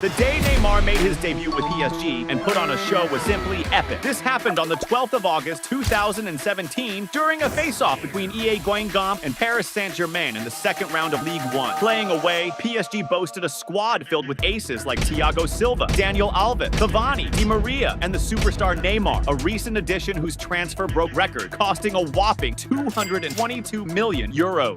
The day Neymar made his debut with PSG and put on a show was simply epic. This happened on the 12th of August, 2017, during a face-off between EA Guingamp and Paris Saint-Germain in the second round of Ligue 1. Playing away, PSG boasted a squad filled with aces like Thiago Silva, Daniel Alves, Cavani, Di Maria, and the superstar Neymar, a recent addition whose transfer broke record, costing a whopping €222 million.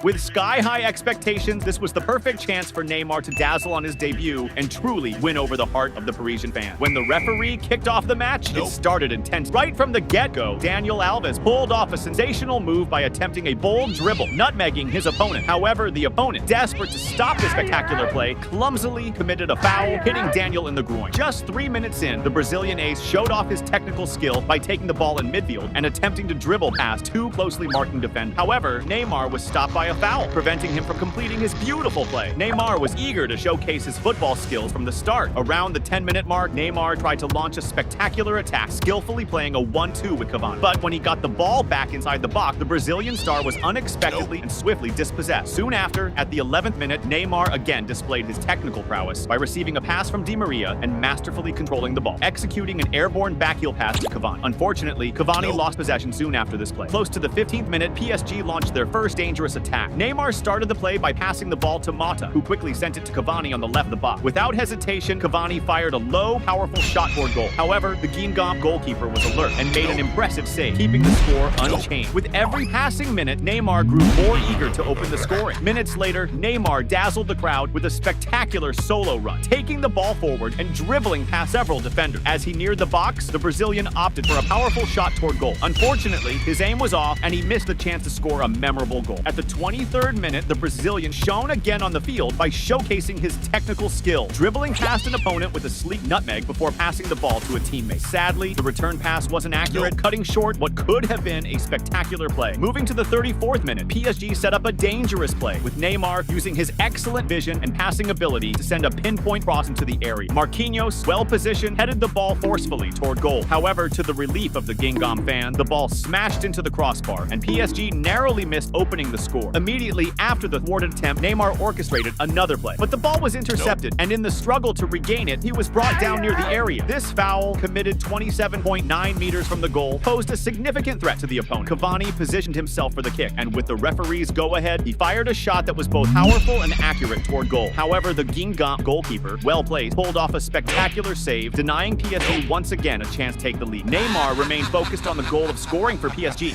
With sky-high expectations, this was the perfect chance for Neymar to dazzle on his debut and truly win over the heart of the Parisian fan. When the referee kicked off the match, it started intense. Right from the get-go, Daniel Alves pulled off a sensational move by attempting a bold dribble, nutmegging his opponent. However, the opponent, desperate to stop the spectacular play, clumsily committed a foul, hitting Daniel in the groin. Just 3 minutes in, the Brazilian ace showed off his technical skill by taking the ball in midfield and attempting to dribble past two closely marking defenders. However, Neymar was stopped by a foul, preventing him from completing his beautiful play. Neymar was eager to showcase his football skills from the start. Around the 10-minute mark, Neymar tried to launch a spectacular attack, skillfully playing a 1-2 with Cavani. But when he got the ball back inside the box, the Brazilian star was unexpectedly and swiftly dispossessed. Soon after, at the 11th minute, Neymar again displayed his technical prowess by receiving a pass from Di Maria and masterfully controlling the ball, executing an airborne backheel pass to Cavani. Unfortunately, Cavani lost possession soon after this play. Close to the 15th minute, PSG launched their first dangerous attack. Neymar started the play by passing the ball to Mata, who quickly sent it to Cavani on the left of the box. Without hesitation, Cavani fired a low, powerful shot toward goal. However, the Guingamp goalkeeper was alert and made an impressive save, keeping the score unchanged. With every passing minute, Neymar grew more eager to open the scoring. Minutes later, Neymar dazzled the crowd with a spectacular solo run, taking the ball forward and dribbling past several defenders. As he neared the box, the Brazilian opted for a powerful shot toward goal. Unfortunately, his aim was off and he missed the chance to score a memorable goal. At the 23rd minute, the Brazilian shone again on the field by showcasing his technical skill, dribbling past an opponent with a sleek nutmeg before passing the ball to a teammate. Sadly, the return pass wasn't accurate, cutting short what could have been a spectacular play. Moving to the 34th minute, PSG set up a dangerous play, with Neymar using his excellent vision and passing ability to send a pinpoint cross into the area. Marquinhos, well-positioned, headed the ball forcefully toward goal. However, to the relief of the Guingamp fan, the ball smashed into the crossbar, and PSG narrowly missed opening the score. Immediately after the thwarted attempt, Neymar orchestrated another play, but the ball was intercepted, and in the struggle to regain it, he was brought down near the area. This foul, committed 27.9 meters from the goal, posed a significant threat to the opponent. Cavani positioned himself for the kick, and with the referee's go-ahead, he fired a shot that was both powerful and accurate toward goal. However, the Guingamp goalkeeper, well-placed, pulled off a spectacular save, denying PSG once again a chance to take the lead. Neymar remained focused on the goal of scoring for PSG.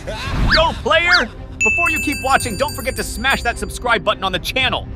Go, player! Before you keep watching, don't forget to smash that subscribe button on the channel.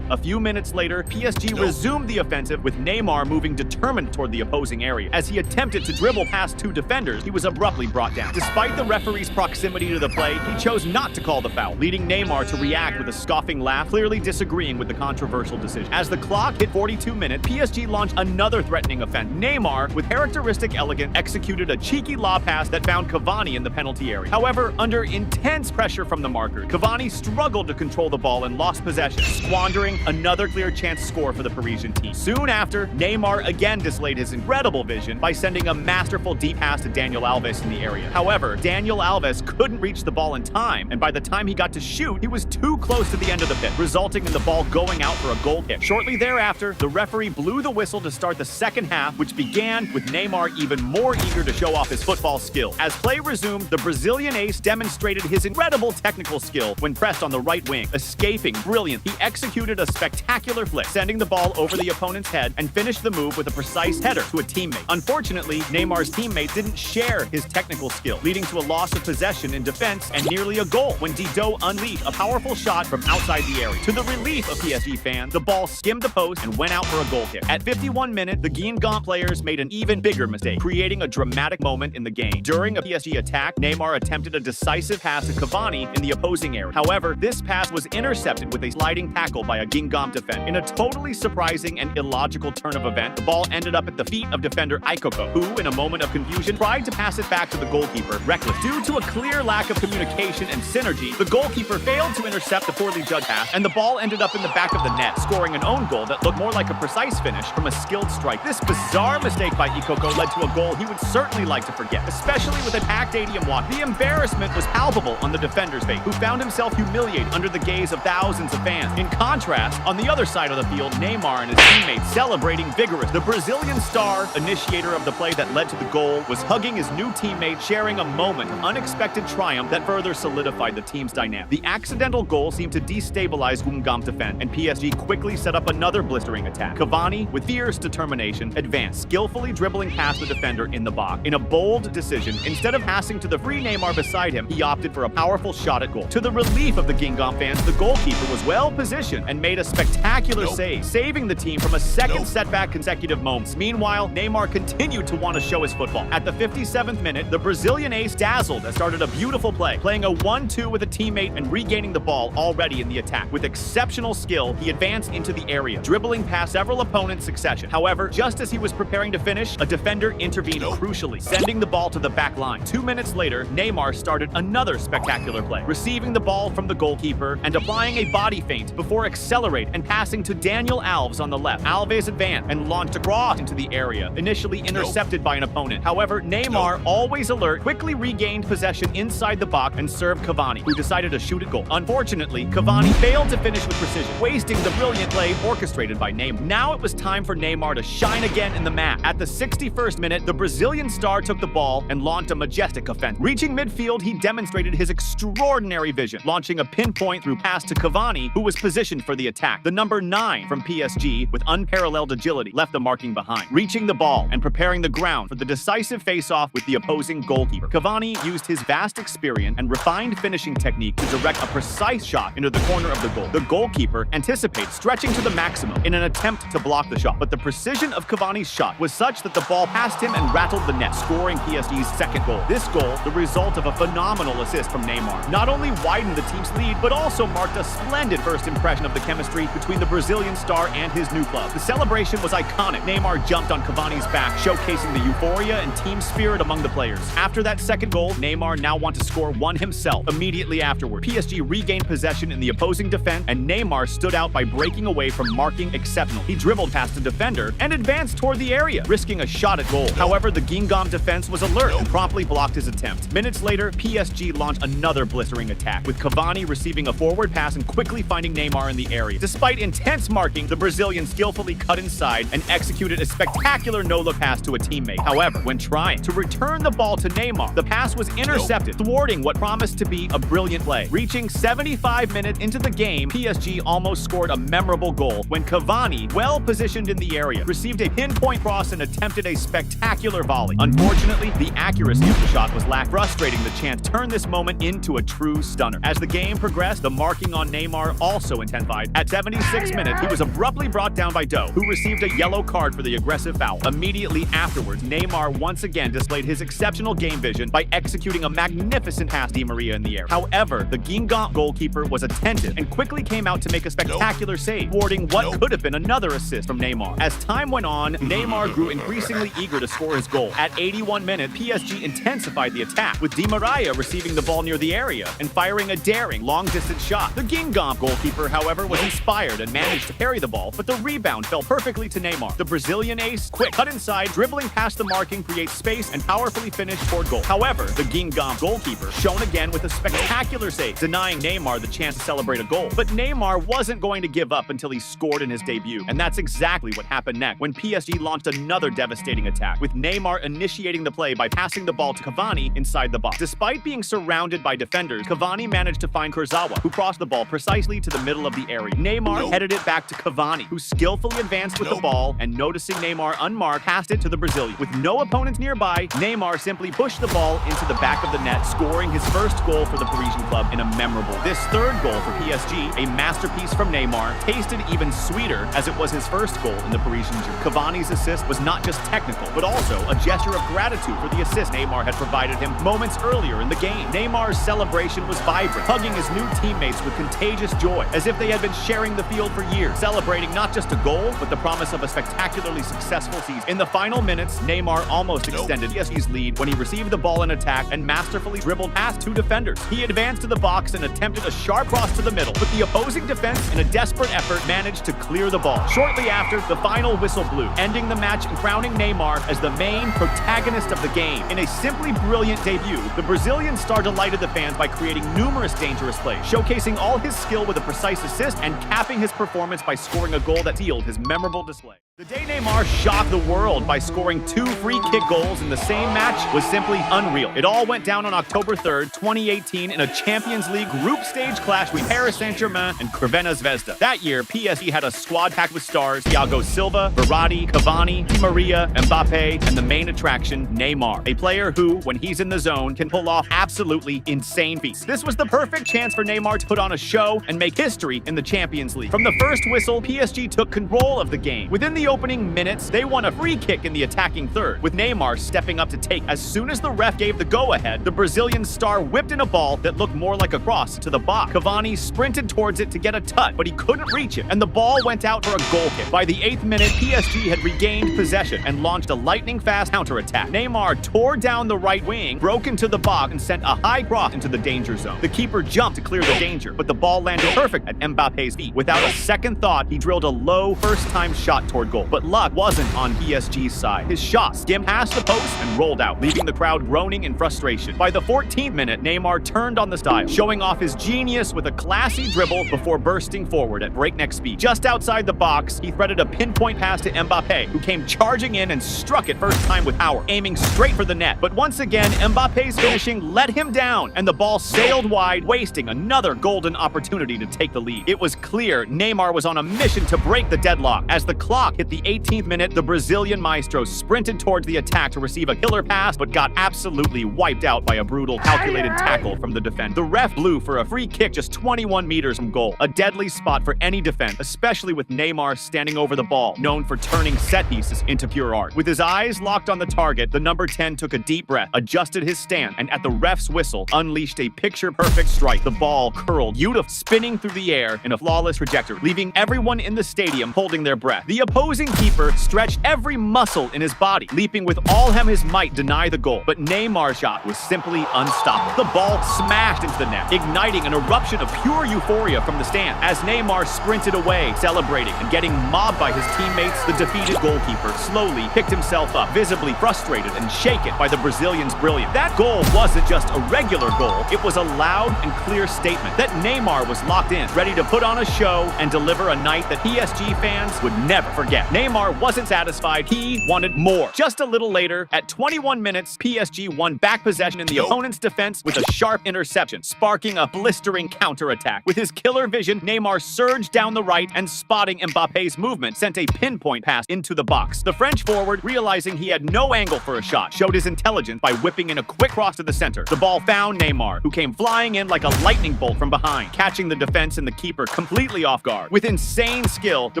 A few minutes later, PSG resumed the offensive, with Neymar moving determined toward the opposing area. As he attempted to dribble past two defenders, he was abruptly brought down. Despite the referee's proximity to the play, he chose not to call the foul, leading Neymar to react with a scoffing laugh, clearly disagreeing with the controversial decision. As the clock hit 42 minutes, PSG launched another threatening offense. Neymar, with characteristic elegance, executed a cheeky lob pass that found Cavani in the penalty area. However, under intense pressure from the marker, Cavani struggled to control the ball and lost possession, squandering another clear chance to score for the Parisian team. Soon after, Neymar again displayed his incredible vision by sending a masterful deep pass to Daniel Alves in the area. However, Daniel Alves couldn't reach the ball in time, and by the time he got to shoot, he was too close to the end of the pitch, resulting in the ball going out for a goal kick. Shortly thereafter, the referee blew the whistle to start the second half, which began with Neymar even more eager to show off his football skill. As play resumed, the Brazilian ace demonstrated his incredible technical skill when pressed on the right wing. Escaping brilliant, he executed a spectacular flick, sending the ball over the opponent's head and finished the move with a precise header to a teammate. Unfortunately, Neymar's teammates didn't share his technical skill, leading to a loss of possession in defense and nearly a goal when Didot unleashed a powerful shot from outside the area. To the relief of PSG fans, the ball skimmed the post and went out for a goal kick. At 51 minutes, the Guingamp players made an even bigger mistake, creating a dramatic moment in the game. During a PSG attack, Neymar attempted a decisive pass to Cavani in the opposing area. However, this pass was intercepted with a sliding tackle by a Guingamp defender. In a totally surprising and illogical turn of events, the ball ended up at the feet of defender Ikoko, who, in a moment of confusion, tried to pass it back to the goalkeeper, reckless. Due to a clear lack of communication and synergy, the goalkeeper failed to intercept the poorly judged pass, and the ball ended up in the back of the net, scoring an own goal that looked more like a precise finish from a skilled strike. This bizarre mistake by Ikoko led to a goal he would certainly like to forget, especially with a packed stadium watch. The embarrassment was palpable on the defender's face, who found himself humiliated under the gaze of thousands of fans. In contrast, contrast, on the other side of the field, Neymar and his teammates celebrating vigorous. The Brazilian star, initiator of the play that led to the goal, was hugging his new teammate, sharing a moment of unexpected triumph that further solidified the team's dynamic. The accidental goal seemed to destabilize Guingamp defense, and PSG quickly set up another blistering attack. Cavani, with fierce determination, advanced, skillfully dribbling past the defender in the box. In a bold decision, instead of passing to the free Neymar beside him, he opted for a powerful shot at goal. To the relief of the Guingamp fans, the goalkeeper was well positioned and made a spectacular save, saving the team from a second setback consecutive moments. Meanwhile, Neymar continued to want to show his football. At the 57th minute, the Brazilian ace dazzled and started a beautiful play, playing a 1-2 with a teammate and regaining the ball already in the attack. With exceptional skill, he advanced into the area, dribbling past several opponents in succession. However, just as he was preparing to finish, a defender intervened crucially, sending the ball to the back line. 2 minutes later, Neymar started another spectacular play, receiving the ball from the goalkeeper and applying a body feint before accelerating and passing to Daniel Alves on the left. Alves advanced and launched a cross into the area, initially intercepted by an opponent. However, Neymar, always alert, quickly regained possession inside the box and served Cavani, who decided to shoot a goal. Unfortunately, Cavani failed to finish with precision, wasting the brilliant play orchestrated by Neymar. Now it was time for Neymar to shine again in the match. At the 61st minute, the Brazilian star took the ball and launched a majestic offense. Reaching midfield, he demonstrated his extraordinary vision, launching a pinpoint through pass to Cavani, who was positioned for the attack. The number 9 from PSG, with unparalleled agility, left the marking behind, reaching the ball and preparing the ground for the decisive face-off with the opposing goalkeeper. Cavani used his vast experience and refined finishing technique to direct a precise shot into the corner of the goal. The goalkeeper anticipates stretching to the maximum in an attempt to block the shot, but the precision of Cavani's shot was such that the ball passed him and rattled the net, scoring PSG's second goal. This goal, the result of a phenomenal assist from Neymar, not only widened the team's lead, but also marked a splendid first impression of the chemistry between the Brazilian star and his new club. The celebration was iconic. Neymar jumped on Cavani's back, showcasing the euphoria and team spirit among the players. After that second goal, Neymar now wanted to score one himself. Immediately afterward, PSG regained possession in the opposing defense, and Neymar stood out by breaking away from marking exceptional. He dribbled past the defender and advanced toward the area, risking a shot at goal. However, the Guingamp defense was alert and promptly blocked his attempt. Minutes later, PSG launched another blistering attack, with Cavani receiving a forward pass and quickly finding Neymar in the area. Despite intense marking, the Brazilian skillfully cut inside and executed a spectacular no-look pass to a teammate. However, when trying to return the ball to Neymar, the pass was intercepted, thwarting what promised to be a brilliant play. Reaching 75 minutes into the game, PSG almost scored a memorable goal when Cavani, well positioned in the area, received a pinpoint cross and attempted a spectacular volley. Unfortunately, the accuracy of the shot was lacked, frustrating the chance to turn this moment into a true stunner. As the game progressed, the marking on Neymar also intensified. At 76 minutes, he was abruptly brought down by Doe, who received a yellow card for the aggressive foul. Immediately afterwards, Neymar once again displayed his exceptional game vision by executing a magnificent pass to Di Maria in the air. However, the Guingamp goalkeeper was attentive and quickly came out to make a spectacular save, thwarting what could have been another assist from Neymar. As time went on, Neymar grew increasingly eager to score his goal. At 81 minutes, PSG intensified the attack, with Di Maria receiving the ball near the area and firing a daring long-distance shot. The Guingamp goalkeeper, however, was inspired and managed to parry the ball, but the rebound fell perfectly to Neymar. The Brazilian ace, quick, cut inside, dribbling past the marking, creates space and powerfully finished toward goal. However, the Guingamp goalkeeper shone again with a spectacular save, denying Neymar the chance to celebrate a goal. But Neymar wasn't going to give up until he scored in his debut, and that's exactly what happened next when PSG launched another devastating attack, with Neymar initiating the play by passing the ball to Cavani inside the box. Despite being surrounded by defenders, Cavani managed to find Kurzawa, who crossed the ball precisely to the middle of the area. Neymar headed it back to Cavani, who skillfully advanced with the ball and, noticing Neymar unmarked, passed it to the Brazilian. With no opponents nearby, Neymar simply pushed the ball into the back of the net, scoring his first goal for the Parisian club in a memorable. This third goal for PSG, a masterpiece from Neymar, tasted even sweeter as it was his first goal in the Parisian jersey. Cavani's assist was not just technical, but also a gesture of gratitude for the assist Neymar had provided him moments earlier in the game. Neymar's celebration was vibrant, hugging his new teammates with contagious joy, as if they had been sharing the field for years, celebrating not just a goal, but the promise of a spectacularly successful season. In the final minutes, Neymar almost extended PSG's lead when he received the ball in attack and masterfully dribbled past two defenders. He advanced to the box and attempted a sharp cross to the middle, but the opposing defense, in a desperate effort, managed to clear the ball. Shortly after, the final whistle blew, ending the match and crowning Neymar as the main protagonist of the game. In a simply brilliant debut, the Brazilian star delighted the fans by creating numerous dangerous plays, showcasing all his skill with a precise assist and and capping his performance by scoring a goal that sealed his memorable display. The day Neymar shocked the world by scoring 2 free kick goals in the same match was simply unreal. It all went down on October 3rd, 2018 in a Champions League group stage clash with Paris Saint-Germain and Crvena Zvezda. That year, PSG had a squad packed with stars: Thiago Silva, Verratti, Cavani, Di Maria, Mbappe, and the main attraction, Neymar, a player who, when he's in the zone, can pull off absolutely insane feats. This was the perfect chance for Neymar to put on a show and make history in the Champions League. From the first whistle, PSG took control of the game. Within the opening minutes, they won a free kick in the attacking third, with Neymar stepping up to take. As soon as the ref gave the go-ahead, the Brazilian star whipped in a ball that looked more like a cross to the box. Cavani sprinted towards it to get a touch, but he couldn't reach it, and the ball went out for a goal kick. By the 8th minute, PSG had regained possession and launched a lightning-fast counterattack. Neymar tore down the right wing, broke into the box, and sent a high cross into the danger zone. The keeper jumped to clear the danger, but the ball landed perfect at Mbappe's feet. Without a second thought, he drilled a low first-time shot toward goal. But luck wasn't on PSG's side. His shot skimmed past the post and rolled out, leaving the crowd groaning in frustration. By the 14th minute, Neymar turned on the style, showing off his genius with a classy dribble before bursting forward at breakneck speed. Just outside the box, he threaded a pinpoint pass to Mbappe, who came charging in and struck it first time with power, aiming straight for the net. But once again, Mbappe's finishing let him down, and the ball sailed wide, wasting another golden opportunity to take the lead. It was clear Neymar was on a mission to break the deadlock. As the clock hit the 18th minute, the Brazilian maestro sprinted towards the attack to receive a killer pass, but got absolutely wiped out by a brutal, calculated tackle from the defender. The ref blew for a free kick just 21 meters from goal, a deadly spot for any defense, especially with Neymar standing over the ball, known for turning set pieces into pure art. With his eyes locked on the target, the number 10 took a deep breath, adjusted his stand, and at the ref's whistle, unleashed a picture-perfect strike. The ball curled, beautiful, spinning through the air in a flawless trajectory, leaving everyone in the stadium holding their breath. The opposing keeper stretched every muscle in his body, leaping with all his might to deny the goal, but Neymar's shot was simply unstoppable. The ball smashed into the net, igniting an eruption of pure euphoria from the stand. As Neymar sprinted away, celebrating and getting mobbed by his teammates, the defeated goalkeeper slowly picked himself up, visibly frustrated and shaken by the Brazilian's brilliance. That goal wasn't just a regular goal, it was a loud and clear statement that Neymar was locked in, ready to put on a show and deliver a night that PSG fans would never forget. Neymar wasn't satisfied, he wanted more. Just a little later, at 21 minutes, PSG won back possession in the opponent's defense with a sharp interception, sparking a blistering counterattack. With his killer vision, Neymar surged down the right and, spotting Mbappe's movement, sent a pinpoint pass into the box. The French forward, realizing he had no angle for a shot, showed his intelligence by whipping in a quick cross to the center. The ball found Neymar, who came flying in like a lightning bolt from behind, catching the defense and the keeper completely off guard. With insane skill, the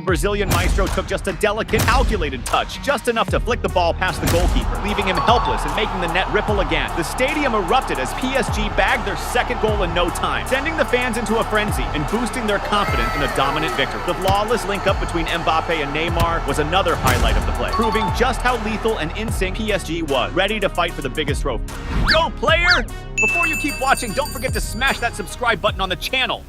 Brazilian maestro took just a delicate, calculated touch, just enough to flick the ball past the goalkeeper, leaving him helpless and making the net ripple again. The stadium erupted as PSG bagged their second goal in no time, sending the fans into a frenzy and boosting their confidence in a dominant victory. The flawless link-up between Mbappe and Neymar was another highlight of the play, proving just how lethal and in sync PSG was, ready to fight for the biggest trophy. Go, player! Before you keep watching, don't forget to smash that subscribe button on the channel.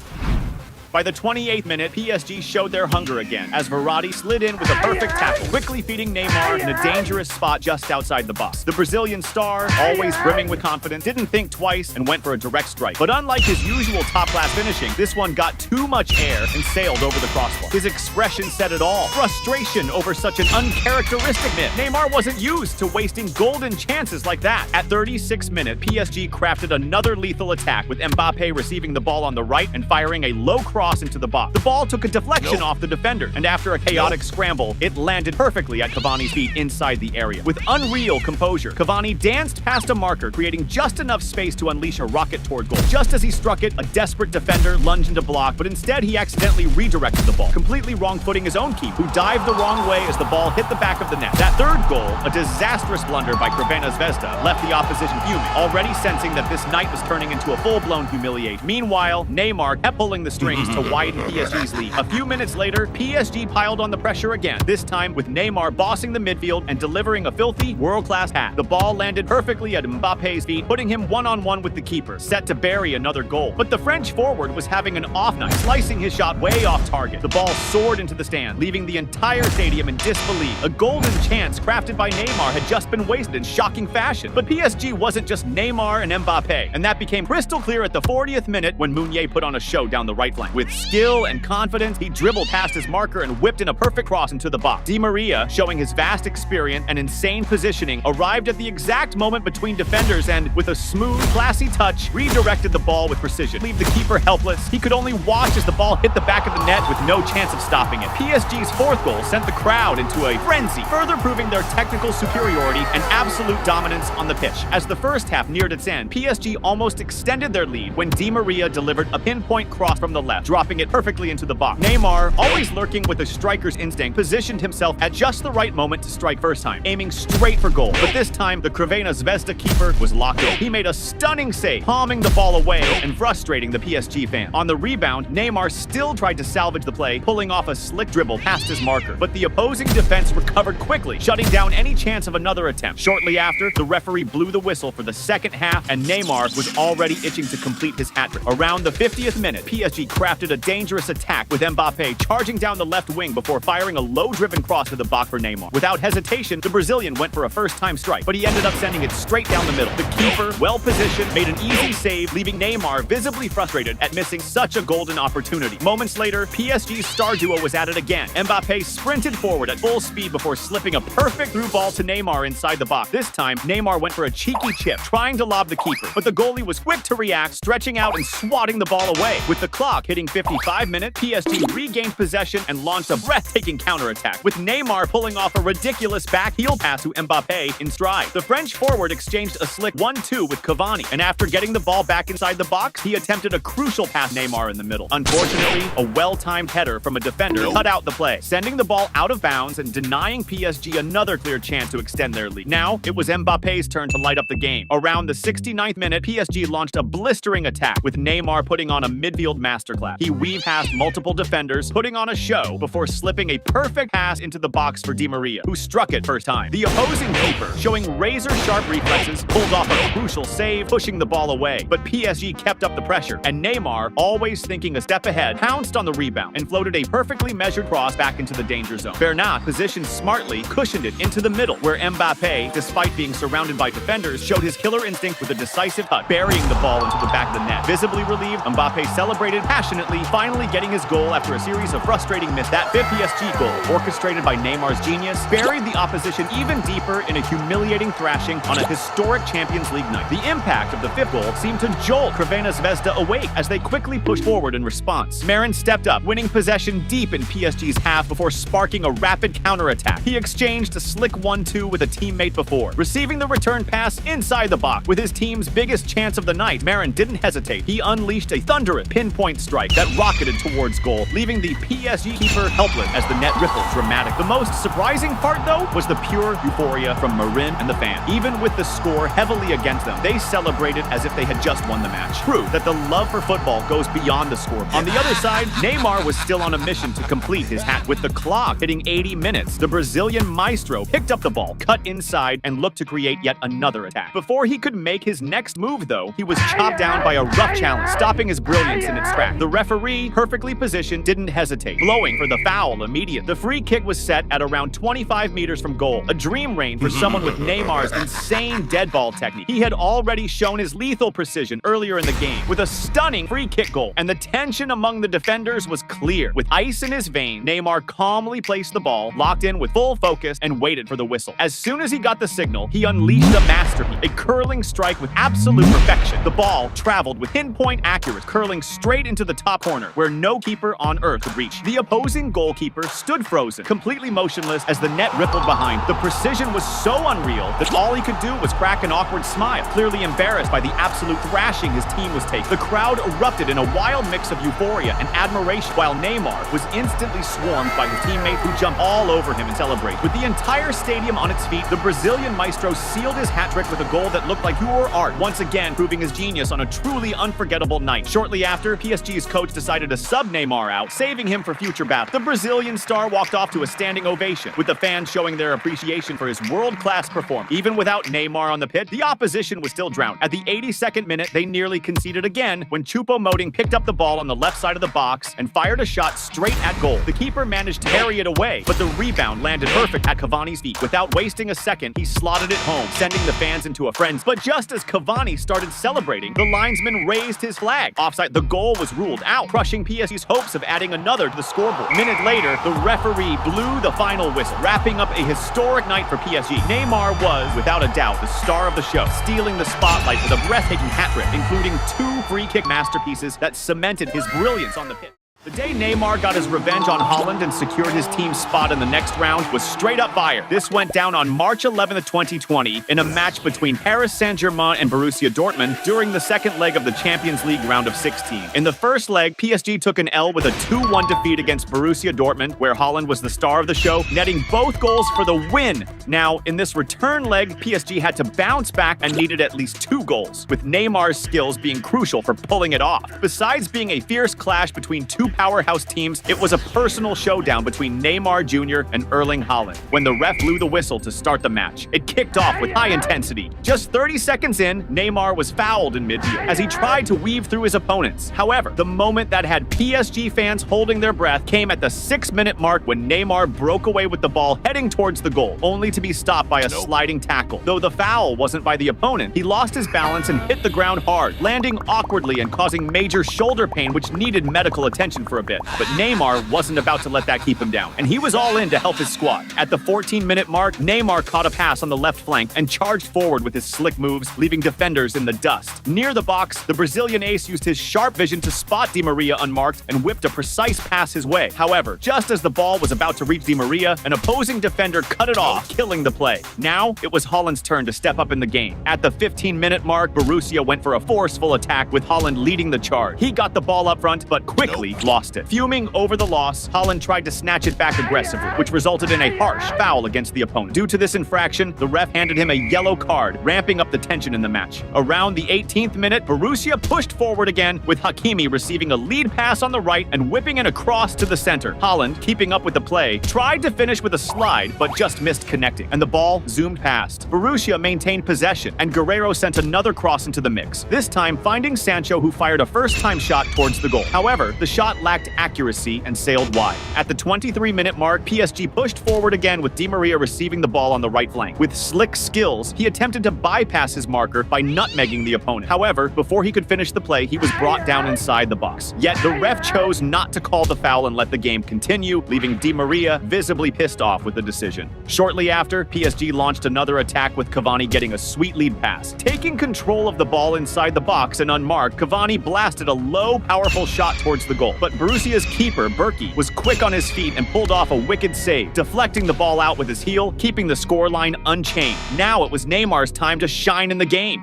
By the 28th minute, PSG showed their hunger again, as Verratti slid in with a perfect tackle, quickly feeding Neymar in a dangerous spot just outside the box. The Brazilian star, always brimming with confidence, didn't think twice and went for a direct strike. But unlike his usual top-class finishing, this one got too much air and sailed over the crossbar. His expression said it all. Frustration over such an uncharacteristic miss. Neymar wasn't used to wasting golden chances like that. At 36 minute, PSG crafted another lethal attack, with Mbappe receiving the ball on the right and firing a low cross into the box. The ball took a deflection off the defender, and after a chaotic scramble, it landed perfectly at Cavani's feet inside the area. With unreal composure, Cavani danced past a marker, creating just enough space to unleash a rocket toward goal. Just as he struck it, a desperate defender lunged into block, but instead he accidentally redirected the ball, completely wrong-footing his own keeper, who dived the wrong way as the ball hit the back of the net. That third goal, a disastrous blunder by Crvena Zvezda, left the opposition fuming, already sensing that this night was turning into a full-blown humiliation. Meanwhile, Neymar kept pulling the strings to widen PSG's lead. A few minutes later, PSG piled on the pressure again, this time with Neymar bossing the midfield and delivering a filthy, world-class pass. The ball landed perfectly at Mbappe's feet, putting him one-on-one with the keeper, set to bury another goal. But the French forward was having an off night, slicing his shot way off target. The ball soared into the stand, leaving the entire stadium in disbelief. A golden chance crafted by Neymar had just been wasted in shocking fashion. But PSG wasn't just Neymar and Mbappe, and that became crystal clear at the 40th minute when Meunier put on a show down the right flank. With With skill and confidence, he dribbled past his marker and whipped in a perfect cross into the box. Di Maria, showing his vast experience and insane positioning, arrived at the exact moment between defenders and, with a smooth, classy touch, redirected the ball with precision. Leave the keeper helpless. He could only watch as the ball hit the back of the net with no chance of stopping it. PSG's fourth goal sent the crowd into a frenzy, further proving their technical superiority and absolute dominance on the pitch. As the first half neared its end, PSG almost extended their lead when Di Maria delivered a pinpoint cross from the left, dropping it perfectly into the box. Neymar, always lurking with a striker's instinct, positioned himself at just the right moment to strike first time, aiming straight for goal. But this time, the Crvena Zvezda keeper was locked in. He made a stunning save, palming the ball away and frustrating the PSG fan. On the rebound, Neymar still tried to salvage the play, pulling off a slick dribble past his marker. But the opposing defense recovered quickly, shutting down any chance of another attempt. Shortly after, the referee blew the whistle for the second half, and Neymar was already itching to complete his hat-trick. Around the 50th minute, PSG crafted a dangerous attack with Mbappe charging down the left wing before firing a low-driven cross to the box for Neymar. Without hesitation, the Brazilian went for a first-time strike, but he ended up sending it straight down the middle. The keeper, well-positioned, made an easy save, leaving Neymar visibly frustrated at missing such a golden opportunity. Moments later, PSG's star duo was at it again. Mbappe sprinted forward at full speed before slipping a perfect through ball to Neymar inside the box. This time, Neymar went for a cheeky chip, trying to lob the keeper, but the goalie was quick to react, stretching out and swatting the ball away. With the clock hitting 55 minutes, PSG regained possession and launched a breathtaking counterattack, with Neymar pulling off a ridiculous back heel pass to Mbappe in stride. The French forward exchanged a slick 1-2 with Cavani, and after getting the ball back inside the box, he attempted a crucial pass Neymar in the middle. Unfortunately, a well-timed header from a defender cut out the play, sending the ball out of bounds and denying PSG another clear chance to extend their lead. Now, it was Mbappe's turn to light up the game. Around the 69th minute, PSG launched a blistering attack, with Neymar putting on a midfield masterclass. He weaved past multiple defenders, putting on a show before slipping a perfect pass into the box for Di Maria, who struck it first time. The opposing keeper, showing razor-sharp reflexes, pulled off a crucial save, pushing the ball away. But PSG kept up the pressure, and Neymar, always thinking a step ahead, pounced on the rebound and floated a perfectly measured cross back into the danger zone. Bernat, positioned smartly, cushioned it into the middle, where Mbappe, despite being surrounded by defenders, showed his killer instinct with a decisive cut, burying the ball into the back of the net. Visibly relieved, Mbappe celebrated passionately, finally getting his goal after a series of frustrating misses. That fifth PSG goal, orchestrated by Neymar's genius, buried the opposition even deeper in a humiliating thrashing on a historic Champions League night. The impact of the fifth goal seemed to jolt Crvena Zvezda awake as they quickly pushed forward in response. Marin stepped up, winning possession deep in PSG's half before sparking a rapid counterattack. He exchanged a slick 1-2 with a teammate before, receiving the return pass inside the box. With his team's biggest chance of the night, Marin didn't hesitate. He unleashed a thunderous pinpoint strike that rocketed towards goal, leaving the PSG keeper helpless as the net rippled dramatic. The most surprising part, though, was the pure euphoria from Marin and the fans. Even with the score heavily against them, they celebrated as if they had just won the match. Proof that the love for football goes beyond the score. On the other side, Neymar was still on a mission to complete his hat. With the clock hitting 80 minutes, the Brazilian maestro picked up the ball, cut inside, and looked to create yet another attack. Before he could make his next move, though, he was chopped down by a rough challenge, stopping his brilliance in its tracks. The referee, perfectly positioned, didn't hesitate, blowing for the foul immediately. The free kick was set at around 25 meters from goal, a dream range for someone with Neymar's insane dead ball technique. He had already shown his lethal precision earlier in the game with a stunning free kick goal, and the tension among the defenders was clear. With ice in his veins, Neymar calmly placed the ball, locked in with full focus, and waited for the whistle. As soon as he got the signal, he unleashed a masterpiece, a curling strike with absolute perfection. The ball traveled with pinpoint accuracy, curling straight into the top corner, where no keeper on earth could reach. The opposing goalkeeper stood frozen, completely motionless as the net rippled behind. The precision was so unreal that all he could do was crack an awkward smile, clearly embarrassed by the absolute thrashing his team was taking. The crowd erupted in a wild mix of euphoria and admiration, while Neymar was instantly swarmed by his teammates who jumped all over him and celebrated. With the entire stadium on its feet, the Brazilian maestro sealed his hat-trick with a goal that looked like pure art, once again proving his genius on a truly unforgettable night. Shortly after, PSG's coach decided to sub Neymar out, saving him for future battles. The Brazilian star walked off to a standing ovation, with the fans showing their appreciation for his world-class performance. Even without Neymar on the pitch, the opposition was still drowned. At the 82nd minute, they nearly conceded again when Choupo-Moting picked up the ball on the left side of the box and fired a shot straight at goal. The keeper managed to parry it away, but the rebound landed perfect at Cavani's feet. Without wasting a second, he slotted it home, sending the fans into a frenzy. But just as Cavani started celebrating, the linesman raised his flag. Offside, the goal was ruled out, crushing PSG's hopes of adding another to the scoreboard. A minute later, the referee blew the final whistle, wrapping up a historic night for PSG. Neymar was, without a doubt, the star of the show, stealing the spotlight with a breathtaking hat-trick, including 2 free-kick masterpieces that cemented his brilliance on the pitch. The day Neymar got his revenge on Haaland and secured his team's spot in the next round was straight up fire. This went down on March 11, 2020 in a match between Paris Saint-Germain and Borussia Dortmund during the second leg of the Champions League round of 16. In the first leg, PSG took an L with a 2-1 defeat against Borussia Dortmund, where Haaland was the star of the show, netting both goals for the win. Now, in this return leg, PSG had to bounce back and needed at least 2 goals, with Neymar's skills being crucial for pulling it off. Besides being a fierce clash between 2 powerhouse teams, it was a personal showdown between Neymar Jr. and Erling Haaland. When the ref blew the whistle to start the match, it kicked off with high intensity. Just 30 seconds in, Neymar was fouled in midfield as he tried to weave through his opponents. However, the moment that had PSG fans holding their breath came at the 6-minute mark when Neymar broke away with the ball heading towards the goal, only to be stopped by a sliding tackle. Though the foul wasn't by the opponent, he lost his balance and hit the ground hard, landing awkwardly and causing major shoulder pain, which needed medical attention for a bit. But Neymar wasn't about to let that keep him down, and he was all in to help his squad. At the 14-minute mark, Neymar caught a pass on the left flank and charged forward with his slick moves, leaving defenders in the dust. Near the box, the Brazilian ace used his sharp vision to spot Di Maria unmarked and whipped a precise pass his way. However, just as the ball was about to reach Di Maria, an opposing defender cut it off, killing the play. Now, it was Haaland's turn to step up in the game. At the 15-minute mark, Borussia went for a forceful attack with Haaland leading the charge. He got the ball up front, but quickly lost it. Fuming over the loss, Haaland tried to snatch it back aggressively, which resulted in a harsh foul against the opponent. Due to this infraction, the ref handed him a yellow card, ramping up the tension in the match. Around the 18th minute, Borussia pushed forward again, with Hakimi receiving a lead pass on the right and whipping it across to the center. Haaland, keeping up with the play, tried to finish with a slide, but just missed connecting, and the ball zoomed past. Borussia maintained possession, and Guerrero sent another cross into the mix, this time finding Sancho, who fired a first-time shot towards the goal. However, the shot lacked accuracy and sailed wide. At the 23-minute mark, PSG pushed forward again with Di Maria receiving the ball on the right flank. With slick skills, he attempted to bypass his marker by nutmegging the opponent. However, before he could finish the play, he was brought down inside the box. Yet the ref chose not to call the foul and let the game continue, leaving Di Maria visibly pissed off with the decision. Shortly after, PSG launched another attack with Cavani getting a sweet lead pass. Taking control of the ball inside the box and unmarked, Cavani blasted a low, powerful shot towards the goal. But Borussia's keeper, Berkey, was quick on his feet and pulled off a wicked save, deflecting the ball out with his heel, keeping the scoreline unchanged. Now it was Neymar's time to shine in the game.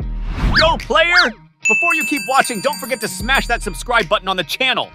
Go, player! Before you keep watching, don't forget to smash that subscribe button on the channel.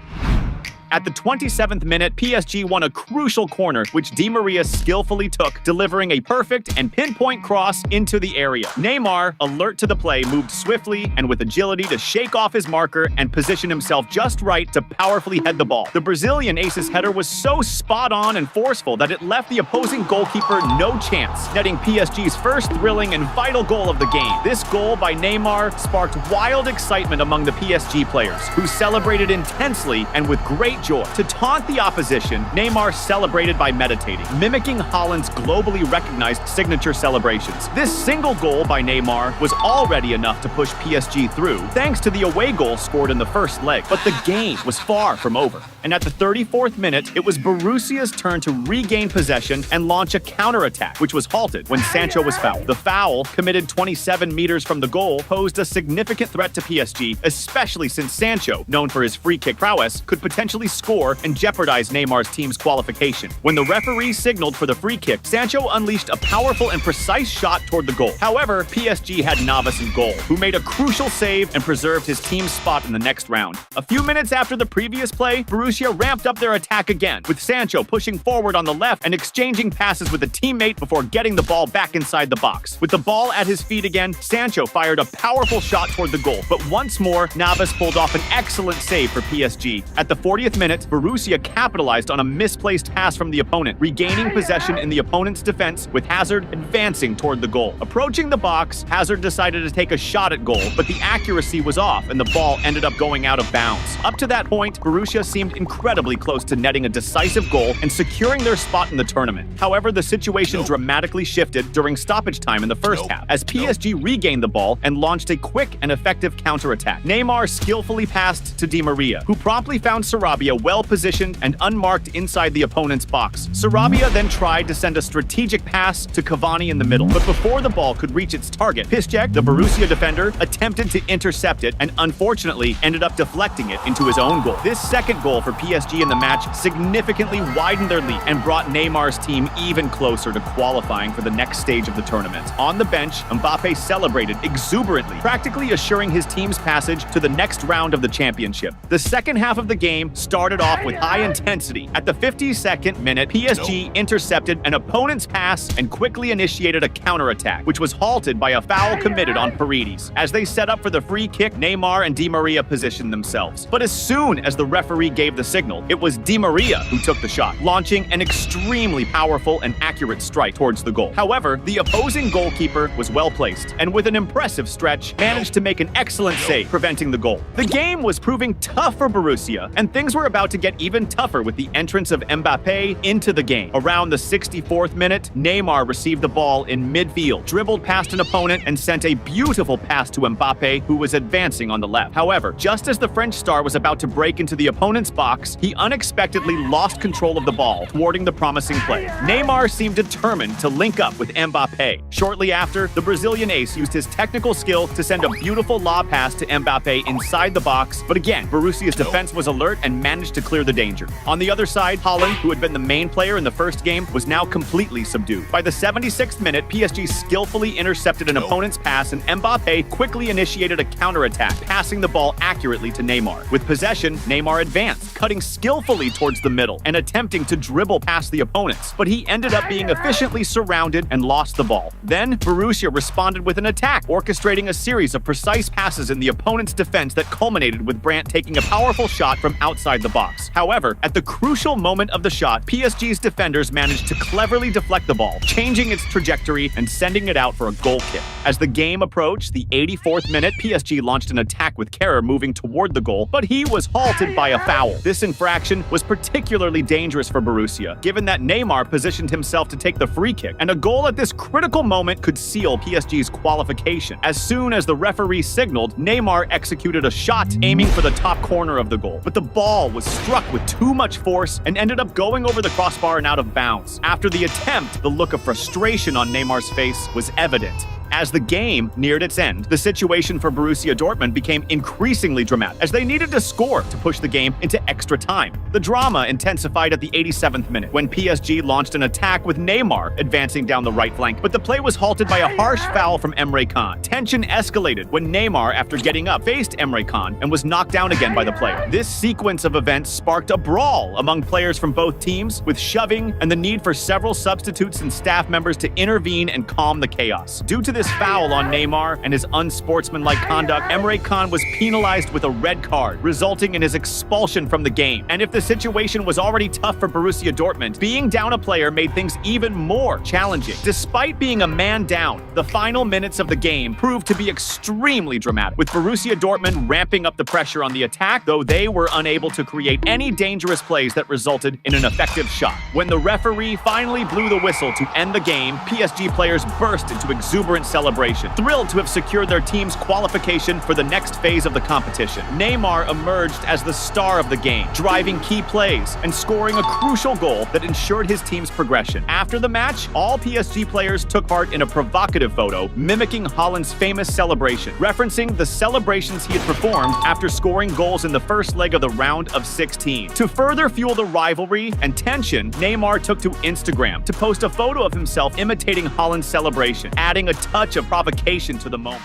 At the 27th minute, PSG won a crucial corner, which Di Maria skillfully took, delivering a perfect and pinpoint cross into the area. Neymar, alert to the play, moved swiftly and with agility to shake off his marker and position himself just right to powerfully head the ball. The Brazilian ace's header was so spot on and forceful that it left the opposing goalkeeper no chance, netting PSG's first thrilling and vital goal of the game. This goal by Neymar sparked wild excitement among the PSG players, who celebrated intensely and with great joy. To taunt the opposition, Neymar celebrated by meditating, mimicking Haaland's globally recognized signature celebrations. This single goal by Neymar was already enough to push PSG through, thanks to the away goal scored in the first leg. But the game was far from over. And at the 34th minute, it was Borussia's turn to regain possession and launch a counterattack, which was halted when Sancho was fouled. The foul, committed 27 meters from the goal, posed a significant threat to PSG, especially since Sancho, known for his free kick prowess, could potentially score and jeopardize Neymar's team's qualification. When the referee signaled for the free kick, Sancho unleashed a powerful and precise shot toward the goal. However, PSG had Navas in goal, who made a crucial save and preserved his team's spot in the next round. A few minutes after the previous play, Borussia ramped up their attack again, with Sancho pushing forward on the left and exchanging passes with a teammate before getting the ball back inside the box. With the ball at his feet again, Sancho fired a powerful shot toward the goal, but once more, Navas pulled off an excellent save for PSG. At the 40th 25th minute, Borussia capitalized on a misplaced pass from the opponent, regaining possession in the opponent's defense with Hazard advancing toward the goal. Approaching the box, Hazard decided to take a shot at goal, but the accuracy was off and the ball ended up going out of bounds. Up to that point, Borussia seemed incredibly close to netting a decisive goal and securing their spot in the tournament. However, the situation dramatically shifted during stoppage time in the first half, as PSG regained the ball and launched a quick and effective counterattack. Neymar skillfully passed to Di Maria, who promptly found Sarabia well-positioned and unmarked inside the opponent's box. Sarabia then tried to send a strategic pass to Cavani in the middle, but before the ball could reach its target, Piszczek, the Borussia defender, attempted to intercept it and unfortunately ended up deflecting it into his own goal. This second goal for PSG in the match significantly widened their lead and brought Neymar's team even closer to qualifying for the next stage of the tournament. On the bench, Mbappe celebrated exuberantly, practically assuring his team's passage to the next round of the championship. The second half of the game started off with high intensity. At the 52nd minute, PSG intercepted an opponent's pass and quickly initiated a counterattack, which was halted by a foul committed on Paredes. As they set up for the free kick, Neymar and Di Maria positioned themselves. But as soon as the referee gave the signal, it was Di Maria who took the shot, launching an extremely powerful and accurate strike towards the goal. However, the opposing goalkeeper was well placed and with an impressive stretch managed to make an excellent save, preventing the goal. The game was proving tough for Borussia, and things were about to get even tougher with the entrance of Mbappe into the game. Around the 64th minute, Neymar received the ball in midfield, dribbled past an opponent, and sent a beautiful pass to Mbappe, who was advancing on the left. However, just as the French star was about to break into the opponent's box, he unexpectedly lost control of the ball, thwarting the promising play. Neymar seemed determined to link up with Mbappe. Shortly after, the Brazilian ace used his technical skill to send a beautiful lob pass to Mbappe inside the box, but again, Borussia's defense was alert and managed to clear the danger. On the other side, Haaland, who had been the main player in the first game, was now completely subdued. By the 76th minute, PSG skillfully intercepted an opponent's pass and Mbappe quickly initiated a counterattack, passing the ball accurately to Neymar. With possession, Neymar advanced, cutting skillfully towards the middle and attempting to dribble past the opponents, but he ended up being efficiently surrounded and lost the ball. Then, Borussia responded with an attack, orchestrating a series of precise passes in the opponent's defense that culminated with Brandt taking a powerful shot from outside the box. However, at the crucial moment of the shot, PSG's defenders managed to cleverly deflect the ball, changing its trajectory and sending it out for a goal kick. As the game approached the 84th minute, PSG launched an attack with Kehrer moving toward the goal, but he was halted by a foul. This infraction was particularly dangerous for Borussia, given that Neymar positioned himself to take the free kick, and a goal at this critical moment could seal PSG's qualification. As soon as the referee signaled, Neymar executed a shot aiming for the top corner of the goal, but the ball was struck with too much force and ended up going over the crossbar and out of bounds. After the attempt, the look of frustration on Neymar's face was evident. As the game neared its end, the situation for Borussia Dortmund became increasingly dramatic, as they needed to score to push the game into extra time. The drama intensified at the 87th minute, when PSG launched an attack with Neymar advancing down the right flank, but the play was halted by a harsh foul from Emre Can. Tension escalated when Neymar, after getting up, faced Emre Can and was knocked down again by the player. This sequence of events sparked a brawl among players from both teams, with shoving and the need for several substitutes and staff members to intervene and calm the chaos. Due to this foul on Neymar and his unsportsmanlike conduct, Emre Can was penalized with a red card, resulting in his expulsion from the game. And if the situation was already tough for Borussia Dortmund, being down a player made things even more challenging. Despite being a man down, the final minutes of the game proved to be extremely dramatic, with Borussia Dortmund ramping up the pressure on the attack, though they were unable to create any dangerous plays that resulted in an effective shot. When the referee finally blew the whistle to end the game, PSG players burst into exuberant celebration, thrilled to have secured their team's qualification for the next phase of the competition. Neymar emerged as the star of the game, driving key plays and scoring a crucial goal that ensured his team's progression. After the match, all PSG players took part in a provocative photo mimicking Haaland's famous celebration, referencing the celebrations he had performed after scoring goals in the first leg of the round of 16. To further fuel the rivalry and tension, Neymar took to Instagram to post a photo of himself imitating Haaland's celebration, adding a touch of provocation to the moment.